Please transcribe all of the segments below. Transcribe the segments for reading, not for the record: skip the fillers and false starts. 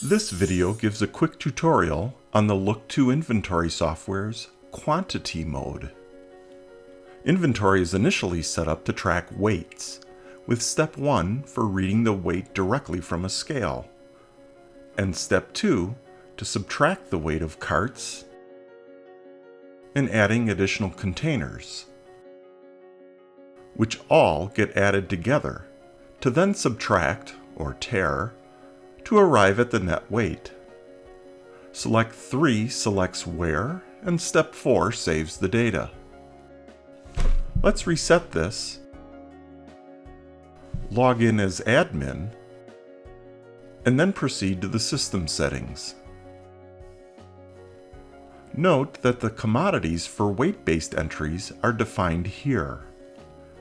This video gives a quick tutorial on the Look2 Inventory software's Quantity mode. Inventory is initially set up to track weights, with Step 1 for reading the weight directly from a scale, and Step 2 to subtract the weight of carts and adding additional containers, which all get added together to then subtract, or tare, to arrive at the net weight. Select 3 selects where, and Step 4 saves the data. Let's reset this, log in as admin, and then proceed to the system settings. Note that the commodities for weight-based entries are defined here.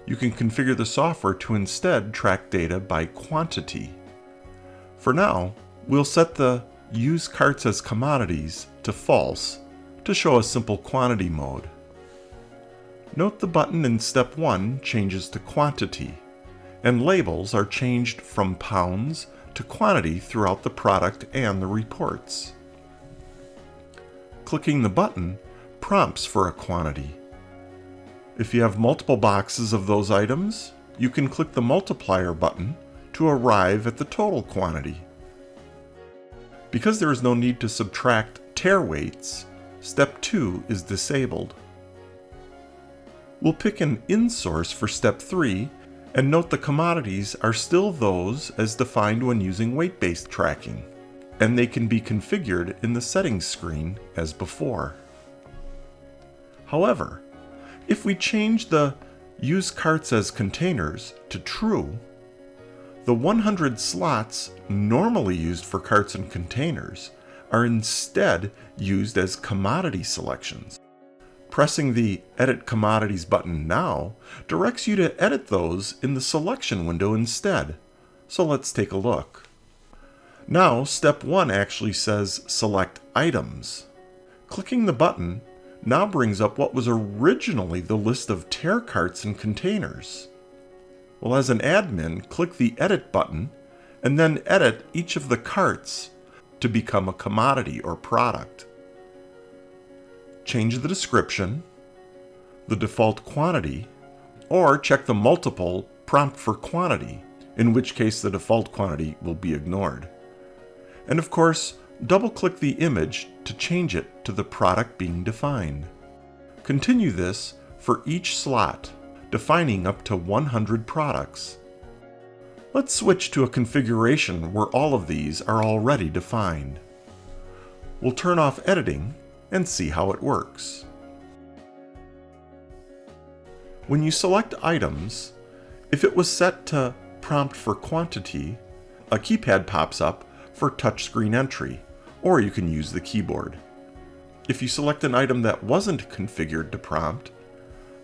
You can configure the software to instead track data by quantity. For now, we'll set the Use Carts as Commodities to false to show a simple quantity mode. Note the button in Step 1 changes to quantity, and labels are changed from pounds to quantity throughout the product and the reports. Clicking the button prompts for a quantity. If you have multiple boxes of those items, you can click the multiplier button to arrive at the total quantity. Because there is no need to subtract tare weights, Step 2 is disabled. We'll pick an in-source for Step 3 and note the commodities are still those as defined when using weight-based tracking, and they can be configured in the settings screen as before. However, if we change the Use Carts as Containers to True, the 100 slots normally used for carts and containers are instead used as commodity selections. Pressing the Edit Commodities button now directs you to edit those in the selection window instead. So let's take a look. Now, Step 1 actually says Select Items. Clicking the button now brings up what was originally the list of tare carts and containers. Well, as an admin, click the Edit button and then edit each of the carts to become a commodity or product. Change the description, the default quantity, or check the multiple prompt for quantity, in which case the default quantity will be ignored. And of course, double-click the image to change it to the product being defined. Continue this for each slot, defining up to 100 products. Let's switch to a configuration where all of these are already defined. We'll turn off editing and see how it works. When you select items, if it was set to prompt for quantity, a keypad pops up for touchscreen entry, or you can use the keyboard. If you select an item that wasn't configured to prompt,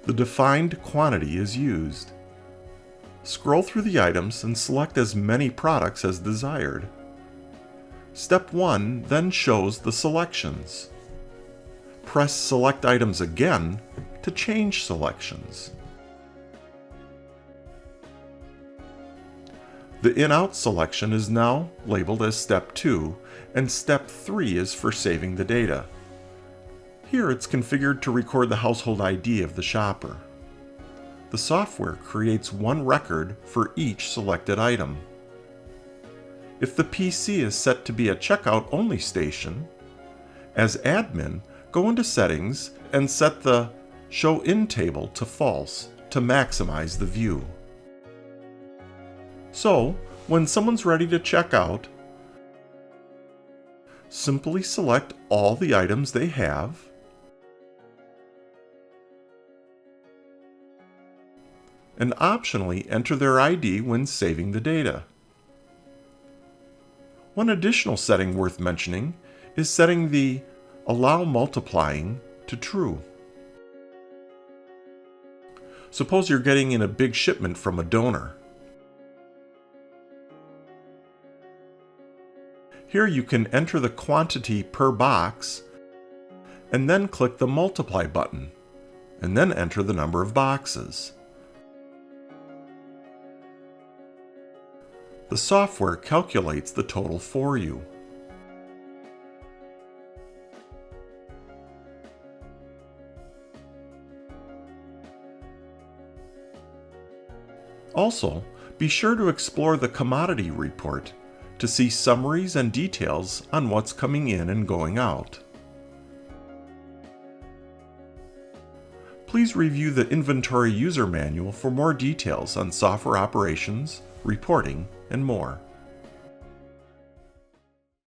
the defined quantity is used. Scroll through the items and select as many products as desired. Step 1 then shows the selections. Press Select Items again to change selections. The In-Out selection is now labeled as Step 2, and Step 3 is for saving the data. Here it's configured to record the household ID of the shopper. The software creates one record for each selected item. If the PC is set to be a checkout-only station, as admin, go into Settings and set the Show In Table to false to maximize the view. So, when someone's ready to check out, simply select all the items they have, and optionally enter their ID when saving the data. One additional setting worth mentioning is setting the Allow Multiplying to True. Suppose you're getting in a big shipment from a donor. Here you can enter the quantity per box and then click the Multiply button, and then enter the number of boxes. The software calculates the total for you. Also, be sure to explore the commodity report to see summaries and details on what's coming in and going out. Please review the Inventory User Manual for more details on software operations, reporting, and more.